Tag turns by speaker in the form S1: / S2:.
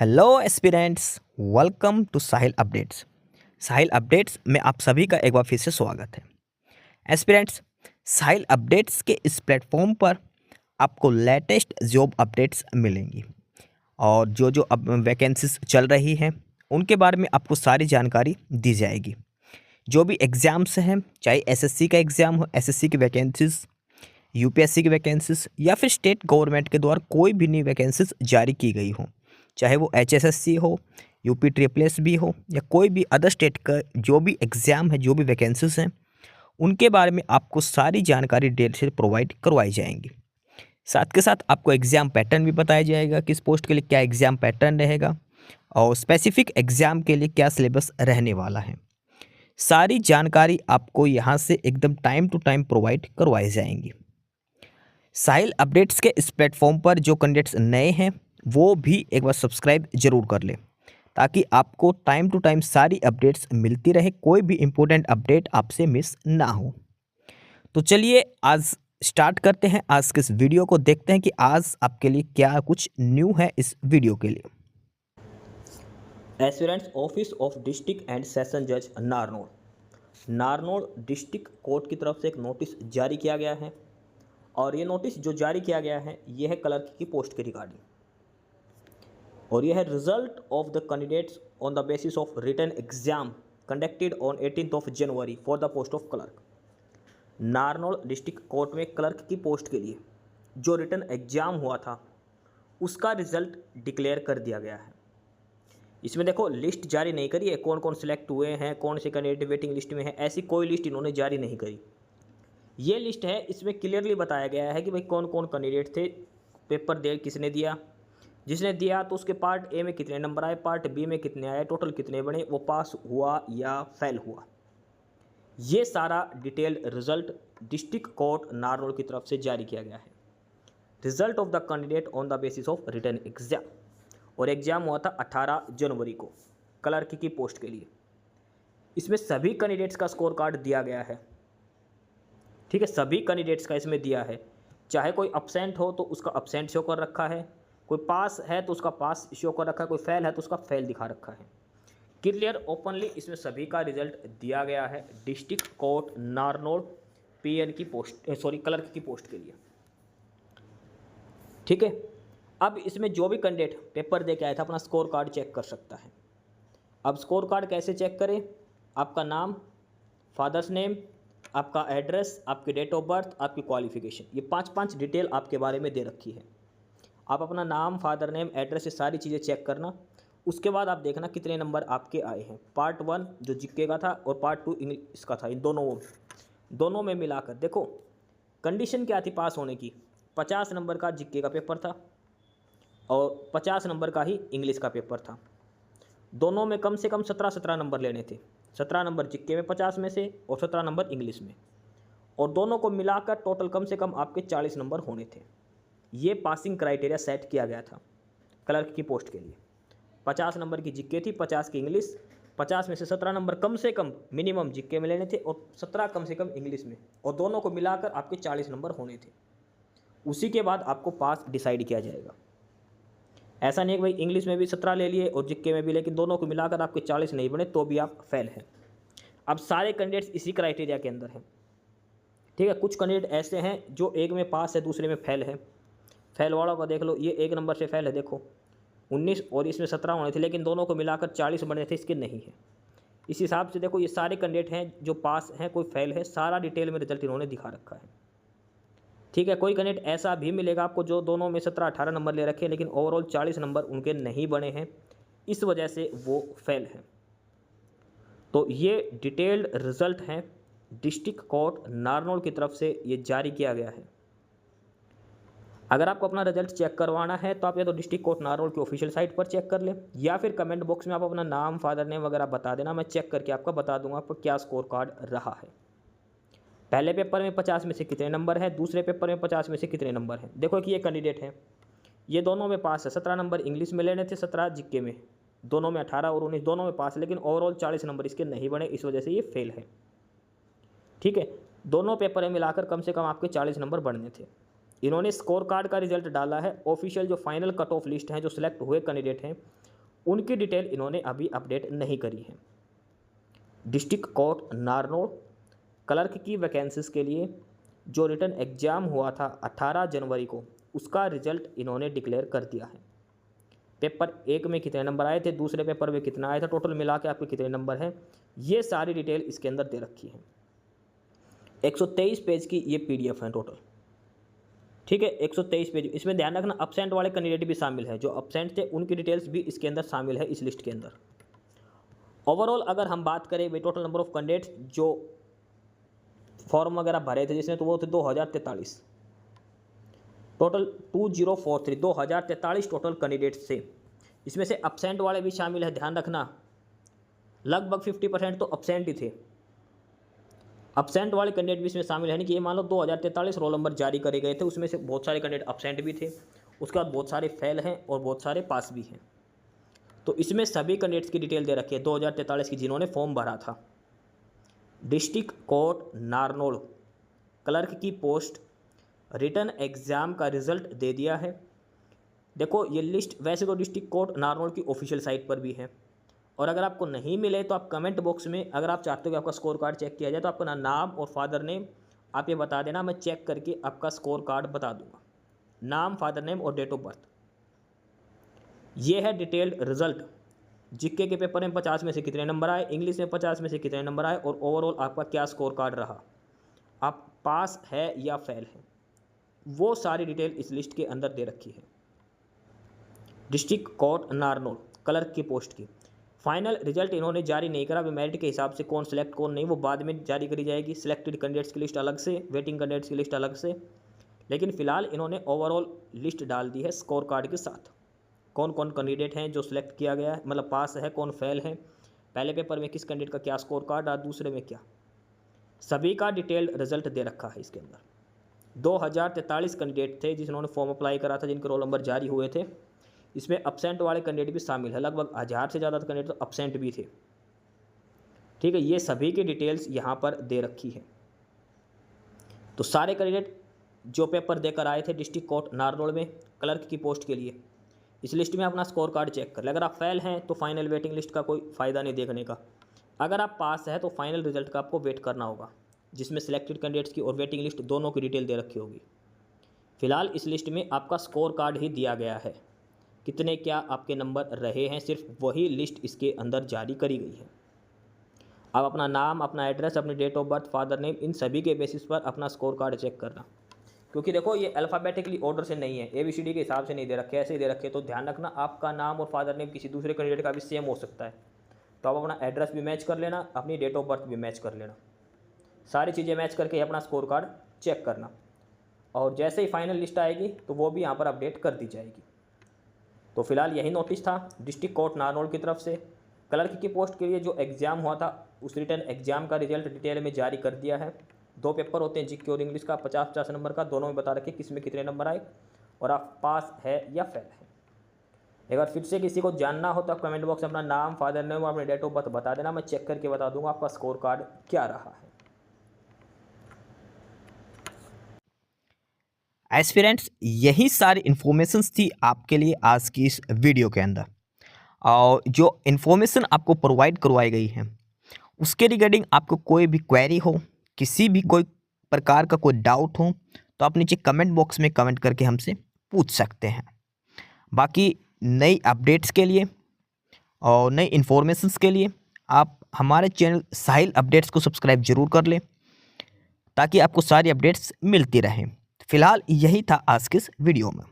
S1: Hello aspirants, welcome to Sahil updates. Sahil updates में आप सभी का एक बार फिर से स्वागत है। एस्पिरेंट्स, साहिल अपडेट्स के इस प्लेटफॉर्म पर आपको लेटेस्ट जॉब अपडेट्स मिलेंगी और जो जो अब वैकेंसीज चल रही हैं उनके बारे में आपको सारी जानकारी दी जाएगी। जो भी एग्ज़ाम्स हैं, चाहे एसएससी का एग्ज़ाम हो, एसएससी की वैकेंसीज, यूपीएससी की वैकेंसीज या फिर स्टेट गवर्नमेंट के द्वारा कोई भी नई वैकेंसीज जारी की गई हो, चाहे वो एचएसएससी हो, यूपी ट्रिपल एस भी हो या कोई भी अदर स्टेट का जो भी एग्ज़ाम है, जो भी वैकेंसीज हैं, उनके बारे में आपको सारी जानकारी डिटेल से प्रोवाइड करवाई जाएंगी। साथ के साथ आपको एग्ज़ाम पैटर्न भी बताया जाएगा, किस पोस्ट के लिए क्या एग्ज़ाम पैटर्न रहेगा और स्पेसिफिक एग्ज़ाम के लिए क्या सिलेबस रहने वाला है। सारी जानकारी आपको यहाँ से एकदम टाइम टू टाइम प्रोवाइड करवाई जाएंगी। साहिल अपडेट्स के इस प्लेटफॉर्म पर जो कैंडिडेट्स नए हैं वो भी एक बार सब्सक्राइब जरूर कर लें ताकि आपको टाइम टू टाइम सारी अपडेट्स मिलती रहे, कोई भी इम्पोर्टेंट अपडेट आपसे मिस ना हो। तो चलिए आज स्टार्ट करते हैं आज के इस वीडियो को, देखते हैं कि आज आपके लिए क्या कुछ न्यू है इस वीडियो के लिए।
S2: Aspirants office of district and session जज नारनौल डिस्ट्रिक्ट कोर्ट की तरफ से एक नोटिस जारी किया गया है और ये नोटिस जो जारी किया गया है ये है क्लर्क की पोस्ट के रिगार्डिंग और यह है result of the candidates on the basis of written exam conducted on 18th January for the post of clerk. Narnaul district court में क्लर्क की पोस्ट के लिए जो रिटन एग्जाम हुआ था उसका रिजल्ट डिक्लेयर कर दिया गया है। इसमें देखो लिस्ट जारी नहीं करी है, कौन कौन सिलेक्ट हुए हैं, कौन से कैंडिडेट वेटिंग लिस्ट में है, ऐसी कोई लिस्ट इन्होंने जारी नहीं करी। ये लिस्ट है, इसमें क्लियरली बताया गया है कि भाई कौन कौन कैंडिडेट थे, पेपर दे किसने दिया, जिसने दिया तो उसके पार्ट ए में कितने नंबर आए, पार्ट बी में कितने आए, टोटल कितने बने, वो पास हुआ या फेल हुआ। ये सारा detail result district court Narnaul की तरफ से जारी किया गया है। Result of the candidate on the basis of written exam, और एग्ज़ाम हुआ था 18 जनवरी को क्लर्क की पोस्ट के लिए। इसमें सभी कैंडिडेट्स का स्कोर कार्ड दिया गया है, ठीक है, सभी कैंडिडेट्स का इसमें दिया है। चाहे कोई अब्सेंट हो तो उसका अब्सेंट शो कर रखा है, कोई पास है तो उसका पास शो कर रखा है, कोई फेल है तो उसका फेल दिखा रखा है। क्लियर ओपनली इसमें सभी का रिजल्ट दिया गया है डिस्ट्रिक्ट कोर्ट नारनौल पीएन की पोस्ट क्लर्क की पोस्ट के लिए, ठीक है। अब इसमें जो भी कैंडिडेट पेपर दे के आया था अपना स्कोर कार्ड चेक कर सकता है। अब स्कोर कार्ड कैसे चेक करें? आपका नाम, फादर्स नेम, आपका एड्रेस, आपकी डेट ऑफ बर्थ, आपकी क्वालिफिकेशन, ये 5 डिटेल आपके बारे में दे रखी है। आप अपना नाम, फादर नेम, एड्रेस, ये सारी चीज़ें चेक करना। उसके बाद आप देखना कितने नंबर आपके आए हैं। पार्ट 1 जो जीके का था और पार्ट 2 इंग्लिश का था, इन दोनों में मिलाकर देखो कंडीशन क्या थी पास होने की। 50 नंबर का जीके का पेपर था और 50 नंबर का ही इंग्लिश का पेपर था। दोनों में कम से कम 17 नंबर लेने थे। 17 नंबर जीके में 50 में से और 17 नंबर इंग्लिश में, और दोनों को मिलाकर टोटल कम से कम आपके 40 नंबर होने थे। ये पासिंग क्राइटेरिया सेट किया गया था क्लर्क की पोस्ट के लिए। 50 नंबर की जीके थी, 50 की इंग्लिश, 50 में से 17 नंबर कम से कम मिनिमम जीके में लेने थे और 17 कम से कम इंग्लिश में, और दोनों को मिलाकर आपके 40 नंबर होने थे। उसी के बाद आपको पास डिसाइड किया जाएगा। ऐसा नहीं कि भाई इंग्लिश में भी 17 ले लिए और जीके में भी, लेकिन दोनों को मिलाकर आपके 40 नहीं बने तो भी आप फेल हैं। अब सारे कैंडिडेट्स इसी क्राइटेरिया के अंदर हैं, ठीक है। कुछ कैंडिडेट ऐसे हैं जो एक में पास है, दूसरे में फेल है। फेल वालों का देख लो, ये 1 नंबर से फेल है, देखो 19 और इसमें 17 होने थे, लेकिन दोनों को मिलाकर 40 बने थे, इसके नहीं है। इस हिसाब से देखो ये सारे कैंडिडेट हैं जो पास हैं, कोई फेल है, सारा डिटेल में रिजल्ट इन्होंने दिखा रखा है, ठीक है। कोई कैंडिडेट ऐसा भी मिलेगा आपको जो दोनों में 17-18 नंबर ले रखे हैं लेकिन ओवरऑल 40 नंबर उनके नहीं बने हैं, इस वजह से वो फेल हैं। तो ये डिटेल्ड रिजल्ट हैं डिस्ट्रिक्ट कोर्ट नारनौल की तरफ से ये जारी किया गया है। अगर आपको अपना रिजल्ट चेक करवाना है तो आप या तो डिस्ट्रिक्ट कोर्ट नारनौल की ऑफिशियल साइट पर चेक कर लें, या फिर कमेंट बॉक्स में आप अपना नाम, फादर नेम वगैरह बता देना, मैं चेक करके आपका बता दूंगा आपको क्या स्कोर कार्ड रहा है। पहले पेपर में 50 में से कितने नंबर है, दूसरे पेपर में 50 में से कितने नंबर हैं। देखो कि ये कैंडिडेट हैं, ये दोनों में पास है। 17 नंबर इंग्लिश में लेने थे, 17 जीके में, दोनों में 18 और 19 दोनों में पास है, लेकिन ओवरऑल 40 नंबर इसके नहीं बने, इस वजह से ये फेल है, ठीक है। दोनों पेपर में मिलाकर कम से कम आपके 40 नंबर बढ़ने थे। इन्होंने स्कोर कार्ड का रिजल्ट डाला है, ऑफिशियल जो फाइनल कट ऑफ लिस्ट है, जो सिलेक्ट हुए कैंडिडेट हैं उनकी डिटेल इन्होंने अभी अपडेट नहीं करी है। डिस्ट्रिक्ट कोर्ट नारनौल क्लर्क की वैकेंसीज के लिए जो रिटन एग्ज़ाम हुआ था 18 जनवरी को, उसका रिजल्ट इन्होंने डिक्लेयर कर दिया है। पेपर 1 में कितने नंबर आए थे, दूसरे पेपर में कितना आया था, टोटल मिला के आपके कितने नंबर हैं, ये सारी डिटेल इसके अंदर दे रखी है। 123 पेज की ये PDF है टोटल, ठीक है। 123 पेज। इसमें ध्यान रखना अब्सेंट वाले कैंडिडेट भी शामिल है, जो अब्सेंट थे उनकी डिटेल्स भी इसके अंदर शामिल है इस लिस्ट के अंदर। ओवरऑल अगर हम बात करें भाई टोटल नंबर ऑफ कैंडिडेट्स जो फॉर्म वगैरह भरे थे जिसने, तो वो थे 2043, टोटल 2043 टोटल कैंडिडेट्स थे। इसमें से अब्सेंट वाले भी शामिल है, ध्यान रखना लगभग 50% तो अब्सेंट ही थे। अब्सेंट वाले कैंडिडेट भी इसमें शामिल है, नहीं कि ये मान लो 2043 रोल नंबर जारी करे गए थे, उसमें से बहुत सारे कैंडिडेट अब्सेंट भी थे, उसके बाद बहुत सारे फेल हैं और बहुत सारे पास भी हैं। तो इसमें सभी कैंडिडेट्स की डिटेल दे रखी है 2043 की जिन्होंने फॉर्म भरा था। डिस्ट्रिक्ट कोर्ट नारनौल क्लर्क की पोस्ट रिटन एग्ज़ाम का रिज़ल्ट दे दिया है। देखो ये लिस्ट वैसे तो डिस्ट्रिक्ट कोर्ट नारनौल की ऑफिशियल साइट पर भी है, और अगर आपको नहीं मिले तो आप कमेंट बॉक्स में, अगर आप चाहते हो कि आपका स्कोर कार्ड चेक किया जाए, तो आपका नाम और फादर नेम आप ये बता देना, मैं चेक करके आपका स्कोर कार्ड बता दूंगा। नाम, फादर नेम और डेट ऑफ बर्थ। ये है डिटेल्ड रिजल्ट। जीके के पेपर में 50 में से कितने नंबर आए, इंग्लिश में 50 में से कितने नंबर आए, और ओवरऑल आपका क्या स्कोर कार्ड रहा, आप पास है या फेल है, वो सारी डिटेल इस लिस्ट के अंदर दे रखी है। डिस्ट्रिक्ट कोर्ट नारनौल क्लर्क की पोस्ट की फाइनल रिजल्ट इन्होंने जारी नहीं करा। मेरिट के हिसाब से कौन सिलेक्ट कौन नहीं वो बाद में जारी करी जाएगी। सिलेक्टेड कैंडिडेट्स की लिस्ट अलग से, वेटिंग कैंडिडेट्स की लिस्ट अलग से, लेकिन फिलहाल इन्होंने ओवरऑल लिस्ट डाल दी है स्कोर कार्ड के साथ। कौन कौन कैंडिडेट हैं जो सिलेक्ट किया गया है, मतलब पास है, कौन फेल है, पहले पेपर में किस कैंडिडेट का क्या स्कोर कार्ड और दूसरे में क्या, सभी का डिटेल्ड रिजल्ट दे रखा है इसके अंदर। 2043 कैंडिडेट थे जिन्होंने फॉर्म अप्लाई करा था, जिनके रोल नंबर जारी हुए थे। इसमें अब्सेंट वाले कैंडिडेट भी शामिल है, लगभग 1000 से ज़्यादा कैंडिडेट तो अब्सेंट भी थे, ठीक है। ये सभी की डिटेल्स यहाँ पर दे रखी है। तो सारे कैंडिडेट जो पेपर देकर आए थे डिस्ट्रिक्ट कोर्ट नारनौल में क्लर्क की पोस्ट के लिए, इस लिस्ट में अपना स्कोर कार्ड चेक कर ले। अगर आप फेल हैं तो फाइनल वेटिंग लिस्ट का कोई फ़ायदा नहीं देखने का। अगर आप पास है तो फाइनल रिजल्ट का आपको वेट करना होगा, जिसमें सिलेक्टेड कैंडिडेट्स की और वेटिंग लिस्ट दोनों की डिटेल दे रखी होगी। फिलहाल इस लिस्ट में आपका स्कोर कार्ड ही दिया गया है, कितने क्या आपके नंबर रहे हैं, सिर्फ वही लिस्ट इसके अंदर जारी करी गई है। आप अपना नाम, अपना एड्रेस, अपनी date of birth, father name, इन सभी के बेसिस पर अपना स्कोर कार्ड चेक करना, क्योंकि देखो ये अल्फ़ाबेटिकली ऑर्डर से नहीं है, ABCD के हिसाब से नहीं दे रखे, ऐसे ही दे रखे। तो ध्यान रखना आपका नाम और फादर नेम किसी दूसरे कैंडिडेट का भी सेम हो सकता है, तो आप अपना एड्रेस भी मैच कर लेना, अपनी डेट ऑफ बर्थ भी मैच कर लेना, सारी चीज़ें मैच करके अपना स्कोर कार्ड चेक करना। और जैसे ही फाइनल लिस्ट आएगी तो वो भी यहाँ पर अपडेट कर दी जाएगी। तो फिलहाल यही नोटिस था डिस्ट्रिक्ट कोर्ट नारनौल की तरफ से। क्लर्क की पोस्ट के लिए जो एग्ज़ाम हुआ था उस रिटर्न एग्ज़ाम का रिजल्ट डिटेल में जारी कर दिया है। 2 पेपर होते हैं जीके और इंग्लिश का, 50-50 नंबर का, दोनों में बता रखे किस में कितने नंबर आए और आप पास है या फेल है। अगर फिर से किसी को जानना हो तो आप कमेंट बॉक्स में अपना नाम, फादर नेम और अपनी डेट ऑफ बर्थ बता देना, मैं चेक करके बता दूंगा आपका स्कोर कार्ड क्या रहा है।
S1: एस्पिरेंट्स, यही सारी इन्फॉर्मेशंस थी आपके लिए आज की इस वीडियो के अंदर। और जो इन्फॉर्मेशन आपको प्रोवाइड करवाई गई है उसके रिगार्डिंग आपको कोई भी क्वेरी हो, किसी भी कोई प्रकार का कोई डाउट हो, तो आप नीचे कमेंट बॉक्स में कमेंट करके हमसे पूछ सकते हैं। बाकी नई अपडेट्स के लिए और नई इन्फॉर्मेशंस के लिए आप हमारे चैनल साहिल अपडेट्स को सब्सक्राइब जरूर कर लें, ताकि आपको सारी अपडेट्स मिलती रहें। फिलहाल यही था आज के इस वीडियो में।